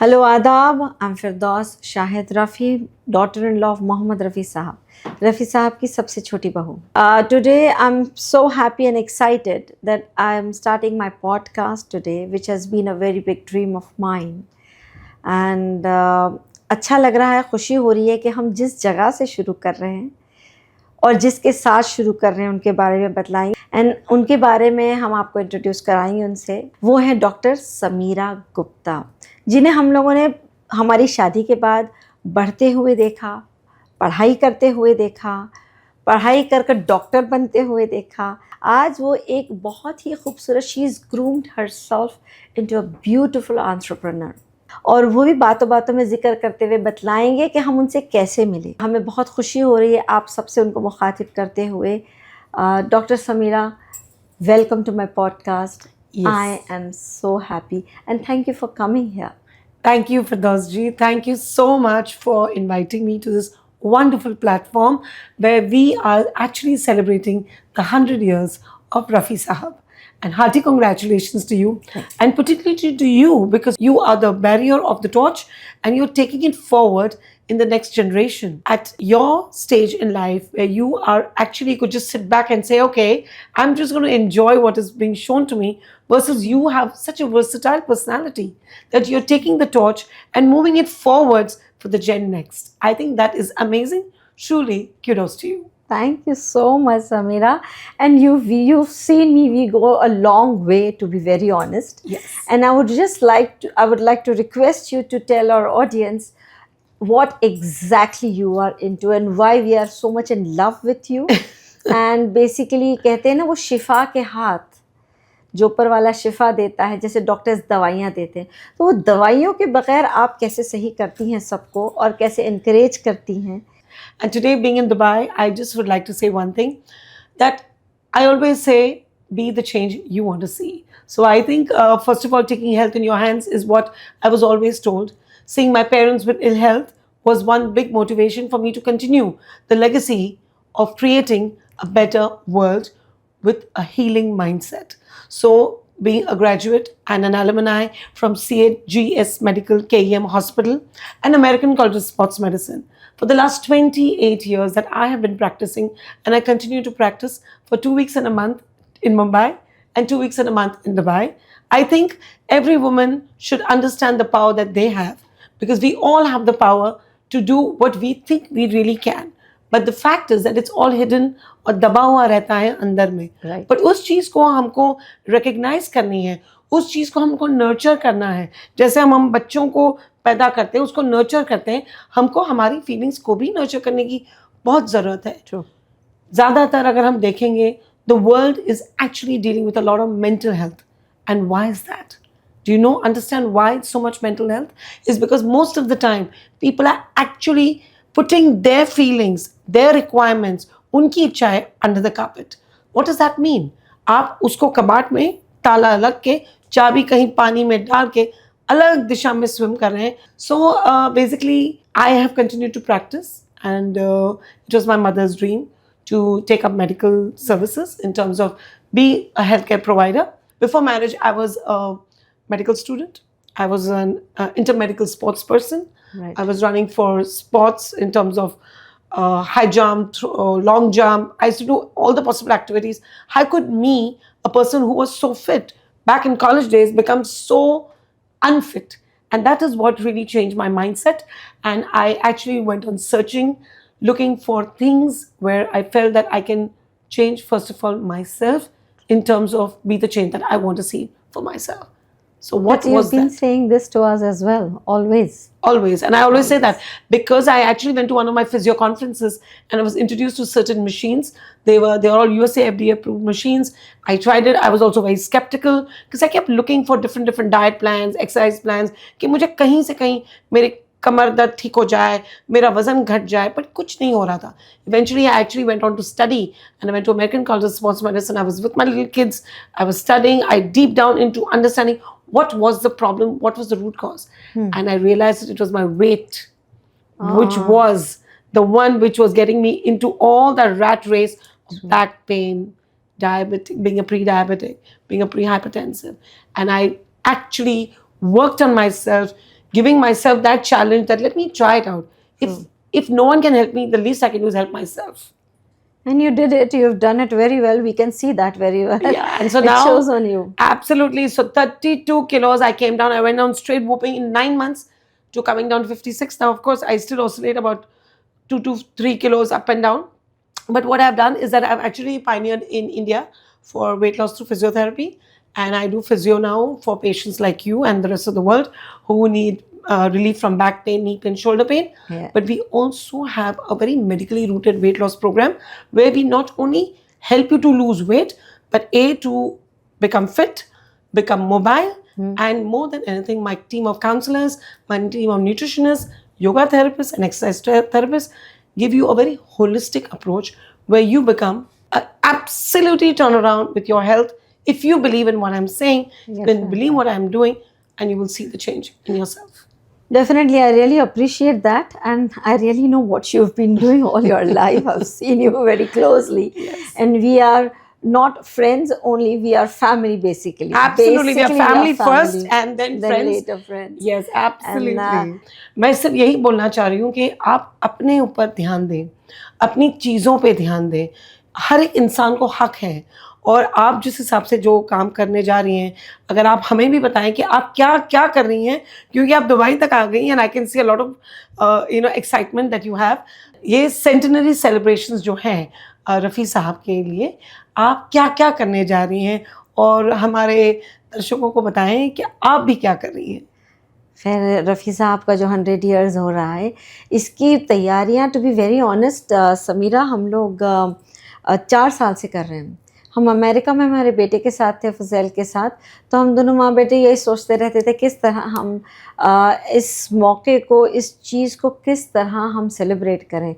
Hello Adab, I'm Firdaus Shahid Rafi, daughter-in-law of Mohammad Rafi Sahab. Rafi Sahab की सबसे छोटी बहू. Today I'm so happy and excited that I'm starting my podcast today, which has been a very big dream of mine. And अच्छा लग रहा है, खुशी हो रही है कि हम जिस जगह से शुरू कर रहे हैं और जिसके साथ शुरू कर रहे हैं उनके बारे में बतलाएंगे एंड उनके बारे में हम आपको इंट्रोड्यूस कराएंगे उनसे. वो हैं डॉक्टर समीरा गुप्ता, जिन्हें हम लोगों ने हमारी शादी के बाद बढ़ते हुए देखा, पढ़ाई करते हुए देखा, पढ़ाई कर कर डॉक्टर बनते हुए देखा. आज वो एक बहुत ही खूबसूरत, she is groomed herself into a beautiful entrepreneur. और वो भी बातों बातों में जिक्र करते हुए बतलाएंगे कि हम उनसे कैसे मिले. हमें बहुत खुशी हो रही है आप सबसे उनको मुखातिब करते हुए. Doctor Sameera, welcome to my podcast. I am so happy and thank you for coming here. Thank you, Firdaus ji. Thank you so much for inviting me to this wonderful platform where we are actually celebrating the 100 years of Rafi Sahab. And hearty congratulations to you. Thanks. And particularly to you because you are the barrier of the torch and you're taking it forward in the next generation. At your stage in life where you are actually could just sit back and say, okay, I'm just going to enjoy what is being shown to me, versus you have such a versatile personality that you're taking the torch and moving it forwards for the gen next. I think that is amazing. Truly, kudos to you. Thank you so much, Samira. And you've seen me. We go a long way, to be very honest. Yes. And I would like to request you to tell our audience what exactly you are into and why we are so much in love with you. And basically कहते हैं ना, वो शिफा के हाथ जो ऊपर वाला शिफा देता है, जैसे डॉक्टर्स दवाइयाँ देते हैं, तो वो दवाइयों के बगैर आप कैसे सही करती हैं सबको और कैसे इनकरेज करती हैं. And today, being in Dubai, I just would like to say one thing, that I always say, be the change you want to see. So I think, first of all, taking health in your hands is what I was always told. Seeing my parents with ill health was one big motivation for me to continue the legacy of creating a better world with a healing mindset. So, being a graduate and an alumni from CHGS Medical KEM Hospital and American College of Sports Medicine, for the last 28 years that I have been practicing, and I continue to practice for 2 weeks in a month in Mumbai and 2 weeks in a month in Dubai. I think every woman should understand the power that they have, because we all have the power to do what we think we really can. But the fact is that it's all hidden और दबा हुआ रहता है अंदर में. Right. But उस चीज़ को हमको recognize करनी है, उस चीज़ को हमको nurture करना है. जैसे हम बच्चों को पैदा करते हैं, उसको nurture करते हैं, हमको हमारी feelings को भी nurture करने की बहुत ज़रूरत है. True. ज़्यादातर अगर हम देखेंगे, the world is actually dealing with a lot of mental health. And why is that? Do you understand why it's so much mental health? Is because most of the time people are actually putting their feelings, their requirements, उनकी इच्छाएं under the carpet. What does that mean? आप उसको कबाट में ताला लग के, चाबी कहीं पानी में डाल के अलग दिशा में swim कर रहे हैं. So basically, I have continued to practice, and it was my mother's dream to take up medical services in terms of be a healthcare provider. Before marriage, I was a medical student. I was an intermedical sports person. Right. I was running for sports in terms of high jump, long jump. I used to do all the possible activities. How could me, a person who was so fit back in college days, become so unfit? And that is what really changed my mindset. And I actually went on searching, looking for things where I felt that I can change, first of all, myself in terms of be the change that I want to see for myself. So what But was you've been that? saying this to us as well, always. Always. And I always say that because I actually went to one of my physio conferences and I was introduced to certain machines. They're all USA FDA approved machines. I tried it. I was also very skeptical because I kept looking for different diet plans, exercise plans, कि मुझे कहीं से कहीं मेरे कमर दर्द ठीक हो जाए, मेरा वजन घट जाए, but कुछ नहीं हो रहा था. Eventually, I actually went on to study, and I went to American College of Sports Medicine. I was with my little kids. I was studying. I deep down into understanding what was the problem, what was the root cause, and I realized that it was my weight, which was the one which was getting me into all the rat race of back pain, diabetic, being a pre-diabetic, being a pre-hypertensive, and I actually worked on myself, giving myself that challenge that let me try it out. If no one can help me, the least I can do is help myself. And you did it. You've done it very well. We can see that very well. Yeah, and so it now shows on you. Absolutely. So 32 kilos I came down. I went down straight whooping in 9 months to coming down to 56. Now, of course, I still oscillate about 2 to 3 kilos up and down. But what I've done is that I've actually pioneered in India for weight loss through physiotherapy. And I do physio now for patients like you and the rest of the world who need relief from back pain, knee pain, shoulder pain. Yeah. But we also have a very medically rooted weight loss program where we not only help you to lose weight, but to become fit, become mobile, and more than anything, my team of counselors, my team of nutritionists, yoga therapists, and exercise therapists give you a very holistic approach where you become absolutely turn around with your health. If you believe in what I'm saying, then believe what I'm doing, and you will see the change in yourself. Definitely, I really appreciate that, and I really know what you've been doing all your life. I've seen you very closely, and we are not friends only; we are family basically. Absolutely, we are Basically, family first, and then friends. Later friends. Yes, absolutely. मैं सिर्फ यही बोलना चाह रही हूँ कि आप अपने ऊपर ध्यान दें, अपनी चीज़ों पे ध्यान दें. हर एक इंसान को हक है, और आप जिस हिसाब से जो काम करने जा रही हैं, अगर आप हमें भी बताएं कि आप क्या क्या कर रही हैं, क्योंकि आप दुबई तक आ गई, and I can see a lot of excitement that you have. ये सेंटिनरी सेलिब्रेशंस जो हैं रफ़ी साहब के लिए, आप क्या क्या करने जा रही हैं, और हमारे दर्शकों को बताएं कि आप भी क्या कर रही हैं. फिर रफ़ी साहब का जो 100 इयर्स हो रहा है, इसकी तैयारियां to be very honest Sameera, हम लोग 4 साल से कर रहे हैं. हम अमेरिका में हमारे बेटे के साथ थे, फज़ैल के साथ, तो हम दोनों माँ बेटे यही सोचते रहते थे किस तरह हम इस मौके को, इस चीज़ को किस तरह हम सेलिब्रेट करें.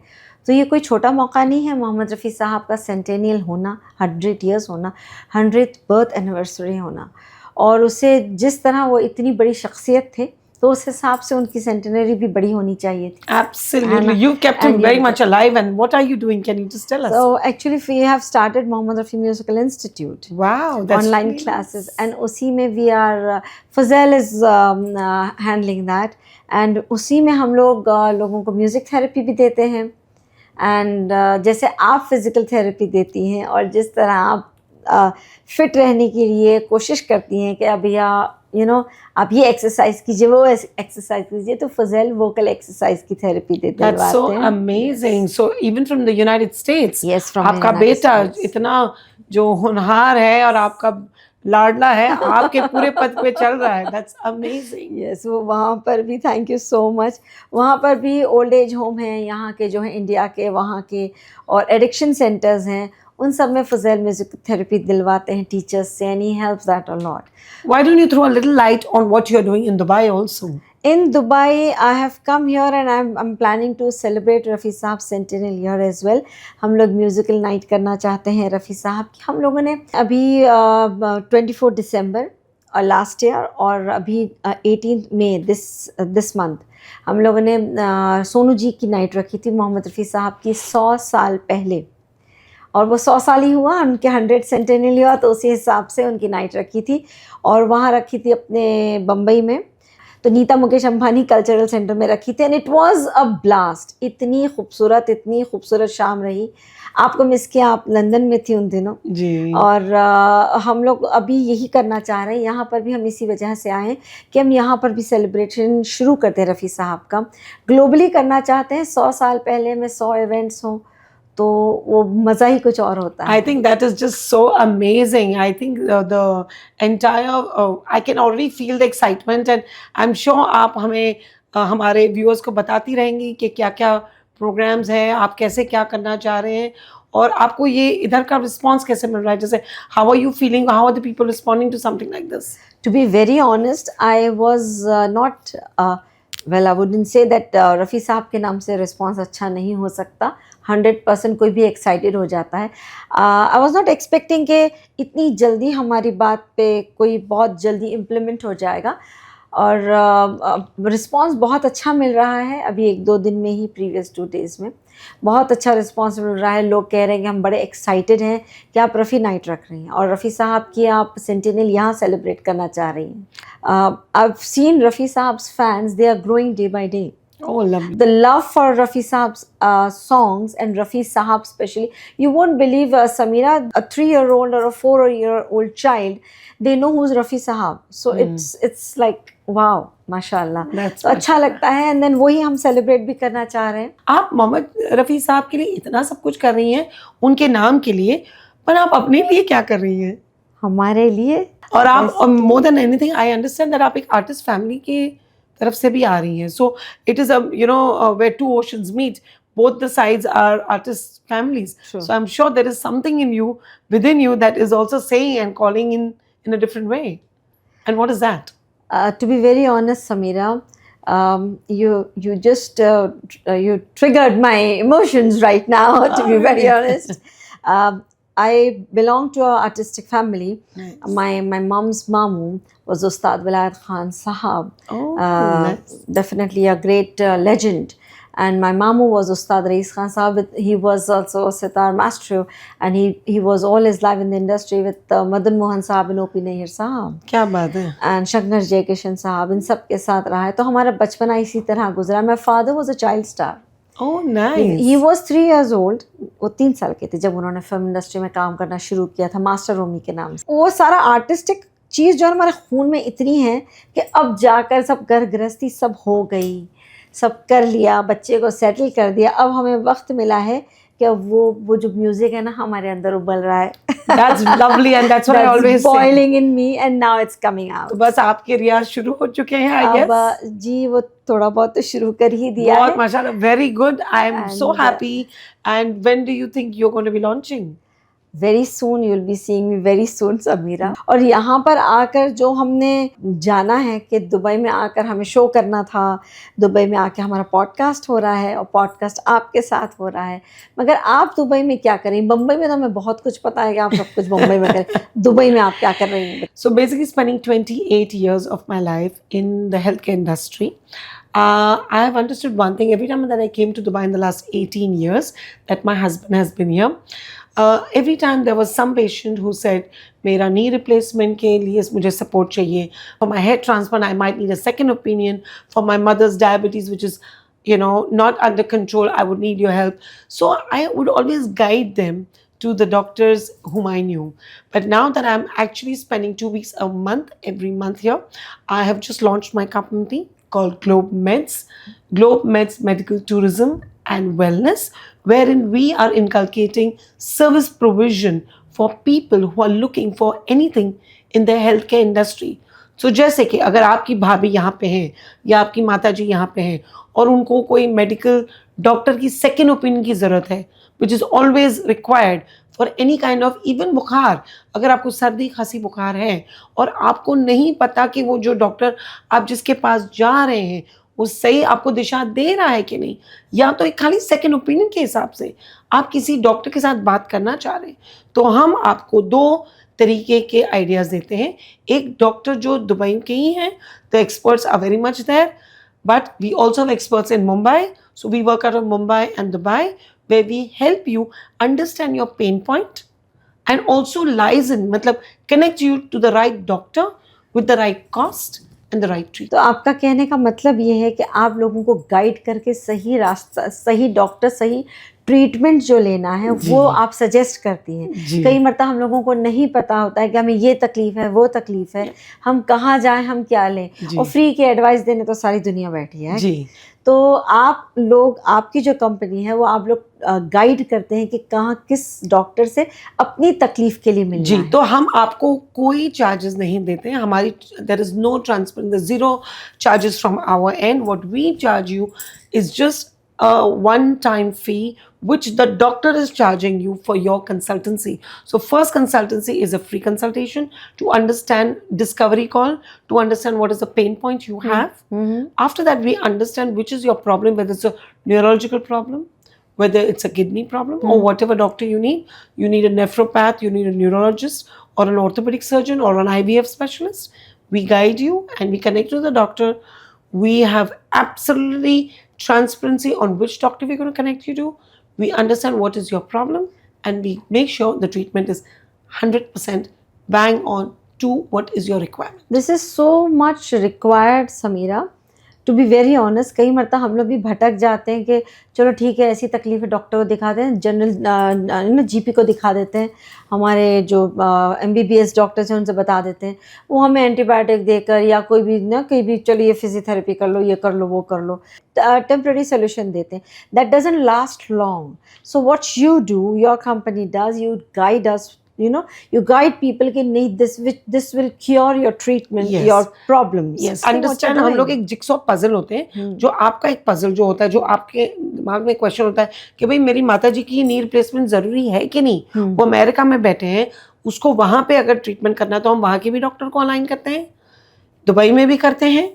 तो ये कोई छोटा मौका नहीं है मोहम्मद रफ़ी साहब का सेंटेनियल होना, 100 इयर्स होना, 100th बर्थ एनिवर्सरी होना, और उसे जिस तरह वो इतनी बड़ी शख्सियत थे, तो उस हिसाब से उनकी सेंटेनरी भी बड़ी होनी चाहिए थी. Absolutely, you've kept him very much alive. And what are you doing? Can you just tell us? So actually, we have started Mohammad Rafi Musical Institute. Wow, that's online really classes, and उसी में we are Fazal is handling that, and उसी में हम लोग लोगों को music therapy भी देते हैं, and जैसे आप फिजिकल थेरेपी देती हैं, और जिस तरह आप फिट रहने के लिए कोशिश करती हैं कि अभी आप ये एक्सरसाइज कीजिए, वो एक्सरसाइज कीजिए, तो फज़ल वोकल एक्सरसाइज की थेरेपी देते हैं. That's so amazing. So even from the United States. Yes, from आपका बेटा इतना जो होनहार है और आपका लाडला है, आपके पूरे पद पे चल रहा है. That's amazing. Yes, वो वहाँ पर भी थैंक यू सो मच. वहाँ पर भी ओल्ड एज होम हैं, यहाँ के जो हैं इंडिया के, वहाँ के, और एडिक्शन सेंटर्स हैं, उन सब में फज़ल म्यूजिक थेरेपी दिलवाते हैं टीचर्स से, and he helps that a lot. Why don't you throw a little light on what you're doing in Dubai also? In Dubai, I have come here and I'm planning to celebrate Rafi साहब sentinel year as well. हम लोग musical night करना चाहते हैं रफ़ी साहब की. हम लोगों ने अभी 24 दिसंबर लास्ट ईयर, और अभी 18 मई दिस मंथ हम लोगों ने सोनू जी की नाइट रखी थी मोहम्मद रफ़ी साहब की 100 साल पहले, और वो 100 साल ही हुआ, उनके 100 सेंटेनियल हुआ, तो उसी हिसाब से उनकी नाइट रखी थी, और वहाँ रखी थी अपने बम्बई में, तो नीता मुकेश अंबानी कल्चरल सेंटर में रखी थी. And it was a blast. इतनी खूबसूरत शाम रही. आपको मिस किया, आप लंदन में थी उन दिनों जी. और हम लोग अभी यही करना चाह रहे हैं. यहाँ पर भी हम इसी वजह से आए कि हम यहाँ पर भी सेलिब्रेशन शुरू करते हैं रफ़ी साहब का. ग्लोबली करना चाहते हैं. 100 साल पहले में 100 इवेंट्स हों, तो वो मज़ा ही कुछ और होता है. I think that is just so amazing. I think the entire I can already feel the excitement, and I'm sure आप हमें हमारे व्यूअर्स को बताती रहेंगी कि क्या क्या प्रोग्राम्स हैं, आप कैसे क्या करना चाह रहे हैं, और आपको ये इधर का रिस्पांस कैसे मिल रहा है. जैसे how are you feeling, how are the people responding to something like this? To be very honest, I was not well, I wouldn't say that Rafi साहब के नाम से रिस्पांस अच्छा नहीं हो सकता. 100% कोई भी एक्साइटेड हो जाता है. आई वॉज नॉट एक्सपेक्टिंग कि इतनी जल्दी हमारी बात पे कोई बहुत जल्दी इम्प्लीमेंट हो जाएगा. और रिस्पांस बहुत अच्छा मिल रहा है। अभी 1-2 दिन में ही, प्रीवियस 2 डेज़ में बहुत अच्छा रिस्पांस मिल रहा है। लोग कह रहे हैं कि हम बड़े एक्साइटेड हैं कि आप रफ़ी नाइट रख रही हैं और रफ़ी साहब की आप सेंटिनल यहाँ सेलिब्रेट करना चाह रही हैं। I've seen Rafi Saab's fans, they are growing day by day. Oh, lovely. The love for Rafi Saab's songs and Rafi Saab especially, you won't believe, Samira, a 3-year-old or a 4-year-old child, they know who's Rafi Saab. So it's like wow, mashallah. That's तो अच्छा लगता है, and then वही हम celebrate भी करना चाह रहे हैं। आप मोहम्मद रफ़ी साहब के लिए इतना सब कुछ कर रही हैं, उनके नाम के लिए, पर आप अपने लिए क्या कर रही हैं? हमारे लिए और आप more than anything I understand that आप एक आर्टिस्ट फैमिली की तरफ से भी आ रही हैं, so it is where two oceans meet, both the sides are artist families. True. So I'm sure there is something in you, within you, that is also saying and calling in a different way. And what is that? To be very honest, Samira, you just you triggered my emotions right now. To be very honest, I belong to an artistic family. Nice. My mom's mamu was Ustad Vilayat Khan Sahab. Oh, nice. Definitely a great legend. And my mamu was Ustad Rais Khan Sahab. He was also a sitar maestro, and he was all his life in the industry with Madan Mohan Sahab and O.P. Nahir Sahab. क्या बात है? And Shagnar Jaykishan Sahab, इन सब के साथ रहा है। तो हमारा बचपना इसी तरह गुजरा। My father was a child star. Oh, nice. He was 3 years old. वो 3 साल के थे जब उन्होंने फिल्म इंडस्ट्री में काम करना शुरू किया था, मास्टर रोमी के नाम से। वो सारा आर्टिस्टिक चीज़ जो हमारे खून में इतनी है कि अब जाकर सब घर गृहस्थी सब हो गई, सब कर लिया, बच्चे को सेटल कर दिया। अब हमें वक्त मिला है कि अब वो जो म्यूजिक है ना हमारे अंदर उबल रहा है। That's lovely, and that's what I always say. Boiling in me, and now it's coming out. तो बस आपके रियाज शुरू हो चुके हैं, I guess. अब जी वो थोड़ा बहुत तो शुरू कर ही दिया बहुत है। माशाल्लाह, very good. I am so And, happy. And when do you think you're going to be launching? Very soon, you will be seeing me very soon Sameera. और यहाँ पर आकर जो हमने जाना है कि दुबई में आकर हमें शो करना था, दुबई में आके हमारा पॉडकास्ट हो रहा है और पॉडकास्ट आपके साथ हो रहा है, मगर आप दुबई में क्या करें? मुंबई में तो हमें बहुत कुछ पता है कि आप सब कुछ मुंबई में करें, दुबई में आप क्या कर रही हैं? So basically spending 28 years of my life in the healthcare industry, I have understood one thing. Every time that I came to Dubai in the last 18 years that my husband has been here, every time there was some patient who said, मेरा knee replacement के लिए मुझे support चाहिए, for my head transplant I might need a second opinion, for my mother's diabetes which is not under control, I would need your help. So I would always guide them to the doctors whom I knew. But now that I'm actually spending 2 weeks a month, every month here, I have just launched my company called Globe Meds Medical Tourism and Wellness, wherein we are inculcating service provision for people who are looking for anything in the healthcare industry. So जैसे कि अगर आपकी भाभी यहाँ पे हैं या आपकी माता जी यहाँ पे हैं और उनको कोई मेडिकल डॉक्टर की सेकेंड ओपिनियन की ज़रूरत है, which is always required for any kind of even बुखार, अगर आपको सर्दी खांसी बुखार है और आपको नहीं पता कि वो जो डॉक्टर आप जिसके पास जा रहे हैं वो सही आपको दिशा दे रहा है कि नहीं, या तो एक खाली सेकेंड ओपिनियन के हिसाब से आप किसी डॉक्टर के साथ बात करना चाह रहे हैं, तो हम आपको 2 तरीके के आइडियाज़ देते हैं। एक डॉक्टर जो दुबई के ही हैं, the experts are very much there, but we also have experts in Mumbai, so we work out of Mumbai and Dubai, where we help you understand your pain point and also lies in, मतलब connect you to the right doctor with the right cost and the right treatment. तो आपका कहने का मतलब ये है कि आप लोगों को गाइड करके सही रास्ता, सही डॉक्टर, सही ट्रीटमेंट जो लेना है वो आप सजेस्ट करती हैं। कई मरतबा हम लोगों को नहीं पता होता है कि हमें ये तकलीफ है, वो तकलीफ है, हम कहाँ जाएं, हम क्या लें, और फ्री की एडवाइस देने तो सारी दुनिया बैठी है जी। तो आप लोग, आपकी जो कंपनी है वो आप लोग गाइड करते हैं कि कहाँ किस डॉक्टर से अपनी तकलीफ के लिए मिलना जी है। तो हम आपको कोई चार्जेस नहीं देते हैं, हमारी there is no transparent, zero charges from our end. What we charge you is just a one-time fee which the doctor is charging you for your consultancy. So first consultancy is a free consultation to understand discovery call, to understand what is the pain point you have. After that we understand which is your problem, whether it's a neurological problem, whether it's a kidney problem, or whatever doctor you need. You need a nephropath, you need a neurologist or an orthopedic surgeon or an IVF specialist. We guide you and we connect you to the doctor. We have absolutely transparency on which doctor we're going to connect you to. We understand what is your problem and we make sure the treatment is 100% bang on to what is your requirement. This is so much required Sameera, to be very honest. कई मरता हम लोग भी भटक जाते हैं कि चलो ठीक है ऐसी तकलीफ है डॉक्टर को दिखाते हैं, जनरल जीपी को दिखा देते हैं, हमारे जो MBBS डॉक्टर्स हैं उनसे बता देते हैं, वो हमें एंटीबायोटिक देकर या कोई भी ना कहीं भी चलो ये फिजियोथेरेपी कर लो, ये कर लो, वो कर लो, टेम्प्रेरी सोल्यूशन देते हैं. That doesn't last long. So what you do, your company does, you guide us, you guide people कि नहीं, this will cure your treatment, Yes. your problems. Yes, understand. हम लोग एक जिक्सॉ पजल होते हैं, जो आपका एक पजल जो होता है, जो आपके दिमाग में क्वेश्चन होता है कि भाई मेरी माता जी की नी रिप्लेसमेंट जरूरी है कि नहीं. वो अमेरिका में बैठे हैं, उसको वहां पे अगर ट्रीटमेंट करना है तो हम वहां के भी डॉक्टर को अलाइन करते हैं, दुबई में भी करते हैं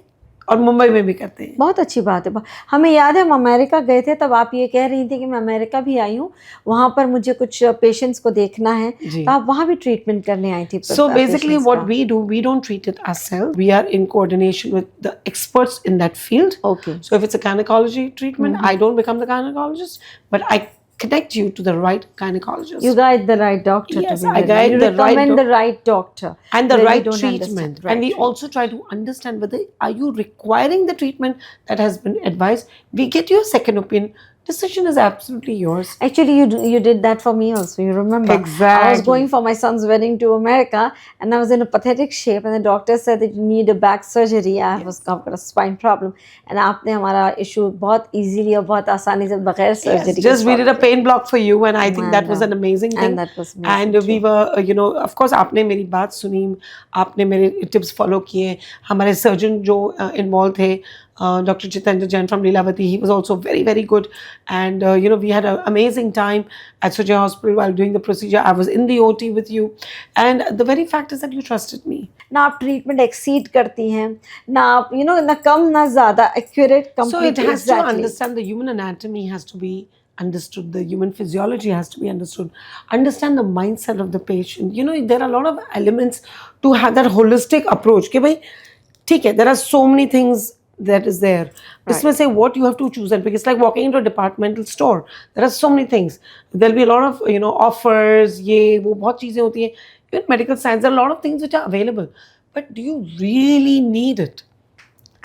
और मुंबई में भी करते हैं. बहुत अच्छी बात है. हमें याद है हम अमेरिका गए थे, तब आप ये कह रही थी कि मैं अमेरिका भी आई हूँ, वहाँ पर मुझे कुछ पेशेंट्स को देखना है, तो आप वहाँ भी ट्रीटमेंट करने आई थी. So basically what we do, we don't treat it ourselves. We are in coordination with the experts in that field. Okay. So if it's a gynecology treatment, I don't become the gynecologist, but I connect you to the right gynecologist. You guide the right doctor. Yes, to be I with. guide You the right recommend the right doctor and the where we right don't treatment. understand. Right And we treatment. also try to understand whether are you requiring the treatment that has been advised. We get your second opinion. Decision is absolutely yours. Actually, you did that for me also. You remember? I was Exactly. going for my son's wedding to America, and I was in a pathetic shape, and the doctor said that you need a back surgery. I've got a spine problem, and आपने हमारा issue बहुत easily और बहुत आसानी से बगैर Yes, surgery just we did a pain block for you, and I think that was And, an amazing thing. and that was amazing And we were, of course, आपने मेरी बात सुनी, आपने मेरे tips follow किए. हमारे surgeon जो involved थे, Dr. Jitendra Jain from Leelavati, he was also very, very good. And, we had an amazing time at Sujay Hospital while doing the procedure. I was in the OT with you. And the very fact is that you trusted me. ना आप treatment exceed करती हैं, ना आप ना कम ना ज़्यादा, accurate, So it complete. has to understand the human anatomy has to be understood, the human physiology has to be understood, understand the mindset of the patient. There are a lot of elements to have that holistic approach. कि भाई ठीक है, there are so many things that is there. इसमें से what you have to choose, and because it's like walking into a departmental store. There are so many things. There'll be a lot of offers. ये वो बहुत चीजें होती हैं. Even medical science, there are a lot of things which are available. But do you really need it?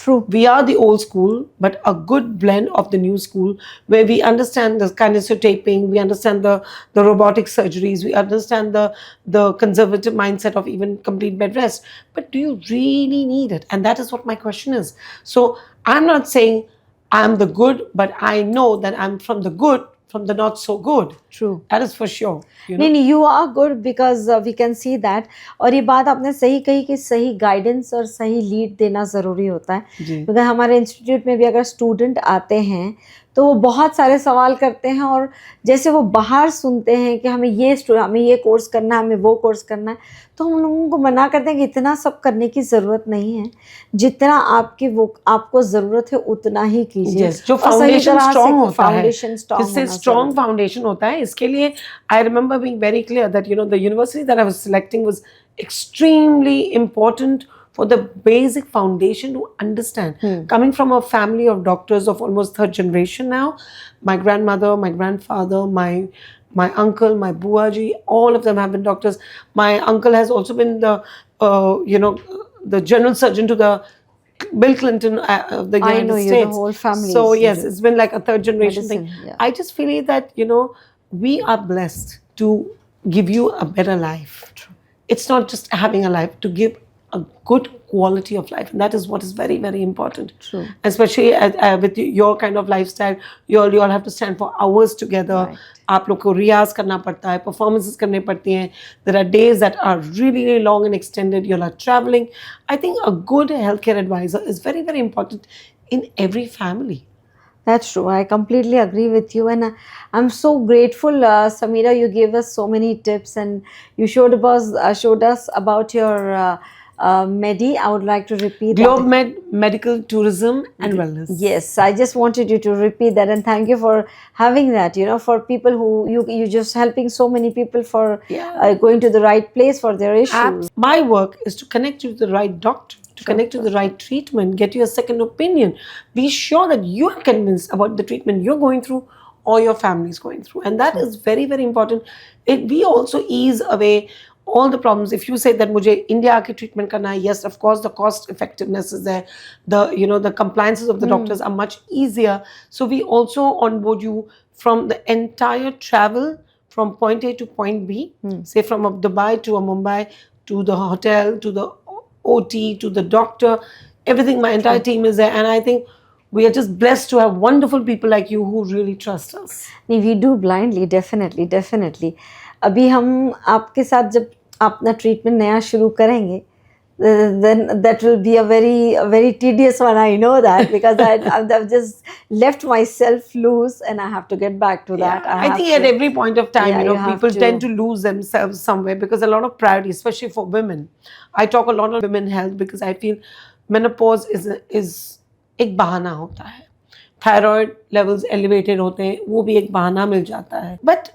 True. We are the old school, but a good blend of the new school where we understand the kinesiotaping, we understand the robotic surgeries, we understand the conservative mindset of even complete bed rest. But do you really need it? And that is what my question is. So I'm not saying I'm the good, but I know that I'm from the good, from the not so good. True. That is for sure. नहीं, you are good because we can see that. और ये बात आपने सही कही कि सही guidance और सही लीड देना ज़रूरी होता है. क्योंकि हमारे इंस्टीट्यूट में भी अगर स्टूडेंट आते हैं तो वो बहुत सारे सवाल करते हैं, और जैसे वो बाहर सुनते हैं कि हमें ये कोर्स करना है, हमें वो कोर्स करना है, तो हम लोगों को मना करते हैं कि इतना सब करने की ज़रूरत नहीं है. जितना आपको ज़रूरत है उतना ही कीजिए. Yes, जो फाउंडेशन स्ट्रॉन्ग होता है, जिससे स्ट्रॉन्ग फाउंडेशन होता है. इसके लिए I remember being very clear that the university that I was selecting was extremely important for the basic foundation to understand. Coming from a family of doctors of almost third generation now, my grandmother, my grandfather, my uncle, my buaji, all of them have been doctors. My uncle has also been the general surgeon to the Bill Clinton of the United States. The whole family. So yes, it's been like a third generation thing. Yeah. I just feel that we are blessed to give you a better life. True. It's not just having a life, to give a good quality of life, and that is what is very, very important. True. Especially with your kind of lifestyle, you all have to stand for hours together. आप लोग को रियाज करना पड़ता है, performances करने पड़ती हैं. There are days that are really, really long and extended. You all are traveling. I think a good healthcare advisor is very, very important in every family. That's true. I completely agree with you, and I'm so grateful, Samira. You gave us so many tips, and you showed us about your Medi. I would like to repeat Globe that. Medical Tourism and Wellness. Yes, I just wanted you to repeat that, and thank you for having that. For people who you just helping so many people for going to the right place for their issues. My work is to connect you to the right doctor. to connect to the right treatment, get you a second opinion. Be sure that you are convinced about the treatment you're going through or your family is going through. And that is very, very important. We also ease away all the problems. If you say that मुझे India आके treatment करना है, yes, of course, the cost effectiveness is there. The compliances of the doctors are much easier. So we also onboard you from the entire travel from point A to point B, say from a Dubai to a Mumbai, to the hotel, to the OT, to the doctor, everything. My entire team is there, and I think we are just blessed to have wonderful people like you who really trust us. नहीं, we do blindly, definitely. अभी हम आपके साथ जब अपना treatment नया शुरू करेंगे, then that will be a very tedious one. I know that because I've just left myself loose and I have to get back to that. I think at every point of time, Yeah, you have people to. tend to lose themselves somewhere because a lot of priority, especially for women. I talk a lot on women health because I feel menopause is एक बहाना होता है. Thyroid levels elevated होते हैं, वो भी एक बहाना मिल जाता है. But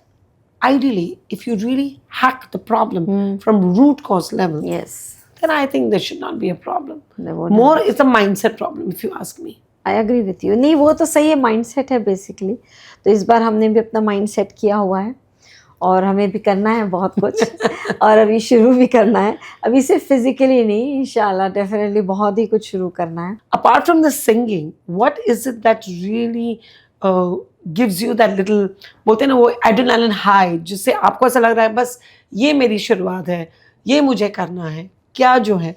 ideally, if you really hack the problem from root cause level, Yes. then I think there should not be a problem. There wouldn't. More, it's a mindset problem, if you ask me. I agree with you. नहीं, वो तो सही है, mindset है basically. तो इस बार हमने भी अपना माइंडसेट किया हुआ है और हमें भी करना है बहुत कुछ और अभी शुरू भी करना है. अभी सिर्फ फिजिकली नहीं, इंशाल्लाह डेफिनेटली बहुत ही कुछ शुरू करना है. Apart from the singing, what is it that really gives you that little, बोलते हैं ना वो adrenaline high, जिससे आपको ऐसा लग रहा है बस ये मेरी शुरुआत है, ये मुझे करना है, क्या जो है?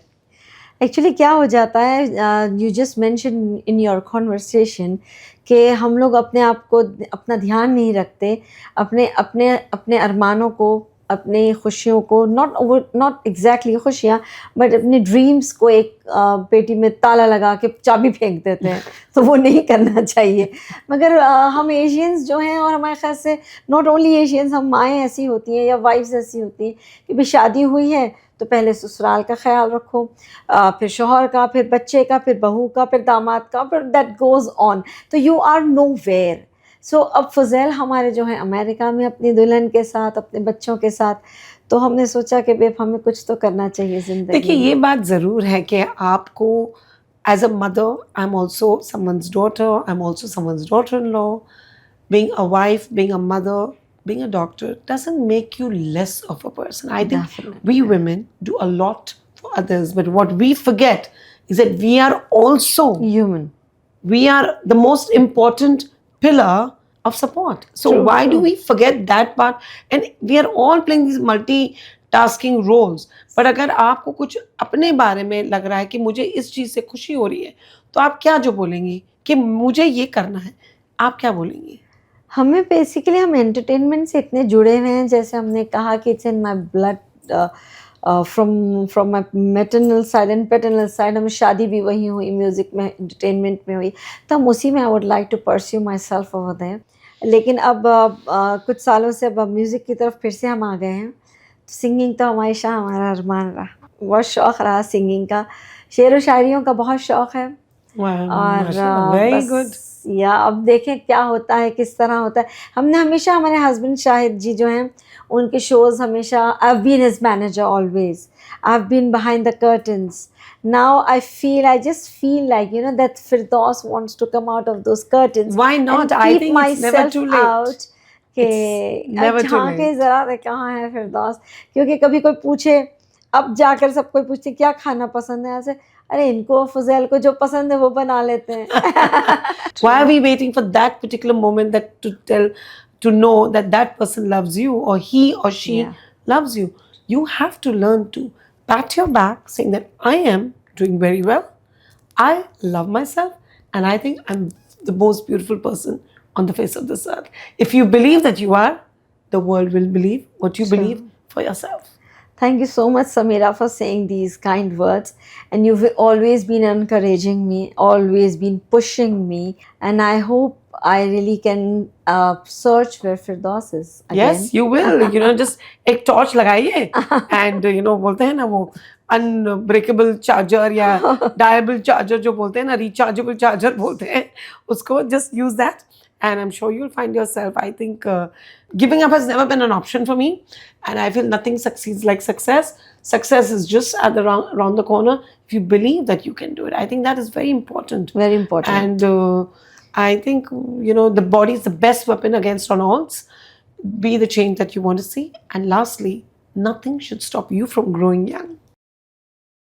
एक्चुअली क्या हो जाता है, you just mention in your conversation कि हम लोग अपने आप को अपना ध्यान नहीं रखते, अपने अपने अपने अरमानों को, अपने खुशियों को, नॉट एग्जैक्टली खुशियाँ, बट अपने ड्रीम्स को एक पेटी में ताला लगा के चाबी फेंक देते हैं. तो वो नहीं करना चाहिए. मगर हम एशियंस जो हैं, और हमारे ख्याल से नॉट ओनली एशियंस, हम माएँ ऐसी होती हैं या वाइफ्स ऐसी होती हैं कि भाई शादी हुई है तो पहले ससुराल का ख्याल रखो, फिर शौहर का, फिर बच्चे का, फिर बहू का, फिर दामाद का, फिर दैट गोज़ ऑन. तो यू आर नो वेयर. सो अब फज़ैल हमारे जो हैं अमेरिका में अपनी दुल्हन के साथ, अपने बच्चों के साथ, तो हमने सोचा कि बेब हमें कुछ तो करना चाहिए ज़िंदगी. देखिए ये बात ज़रूर है कि आपको as a mother, I am also someone's daughter, I am also someone's daughter in law, being a wife, being a mother, being a doctor doesn't make you less of a person. I think Definitely. we women do a lot for others, but what we forget is that we are also human. We are the most important pillar of support. So True, why do true. we forget that part? And we are all playing these multitasking roles. But अगर आपको कुछ अपने बारे में लग रहा है कि मुझे इस चीज़ से खुशी हो रही है, तो आप क्या जो बोलेंगी कि मुझे ये करना है, आप क्या बोलेंगी? हमें बेसिकली हम एंटरटेनमेंट से इतने जुड़े हुए हैं, जैसे हमने कहा कि it's in my blood, from my maternal side and paternal side. हमें शादी भी वही हुई, म्यूज़िक में, एंटरटेनमेंट में हुई, तो हम उसी में I would like to pursue myself over there. लेकिन अब कुछ सालों से अब म्यूज़िक की तरफ फिर से हम आ गए हैं. सिंगिंग तो हमेशा हमारा अरमान रहा, बहुत शौक़ रहा सिंगिंग का. शेर व शायरियों का बहुत शौक़ है. और वेरी गुड. या अब देखें क्या होता है, किस तरह होता है. हमने हमेशा, हमारे हस्बैंड शाहिद जी जो हैं, उनके शोज़ हमेशा, I have been his manager always, I have been behind the curtains. Now I just feel like, that Firdaus wants to come out of those curtains. Why not? And I keep think it's never myself too late. out. कि It's never too झांके late. ज़रा रे कहाँ है फिरदौस. क्योंकि कभी कोई पूछे, अब जाकर सब कोई पूछते क्या खाना पसंद है, ऐसे अरे इनको फज़ैल को जो पसंद है वो बना लेते हैं. Why are we waiting for that particular moment to know that person loves you, or he or she Yeah. loves you? You have to learn to pat your back, saying that I am doing very well, I love myself, and I think I'm the most beautiful person on the face of this earth. If you believe that you are, the world will believe what you believe for yourself. Thank you so much, Samira, for saying these kind words. And you've always been encouraging me, always been pushing me. And I hope I really can search where Firdaus is again. Yes, you will. Just एक torch लगाइए and बोलते हैं ना वो unbreakable charger या diable charger जो बोलते हैं ना, rechargeable charger बोलते हैं उसको, just use that. And I'm sure you'll find yourself. I think giving up has never been an option for me. And I feel nothing succeeds like success. success is just at the around the corner if you believe that you can do it. I think that is very important. Very important. And I think, the body is the best weapon against all odds. Be the change that you want to see. And lastly, nothing should stop you from growing young.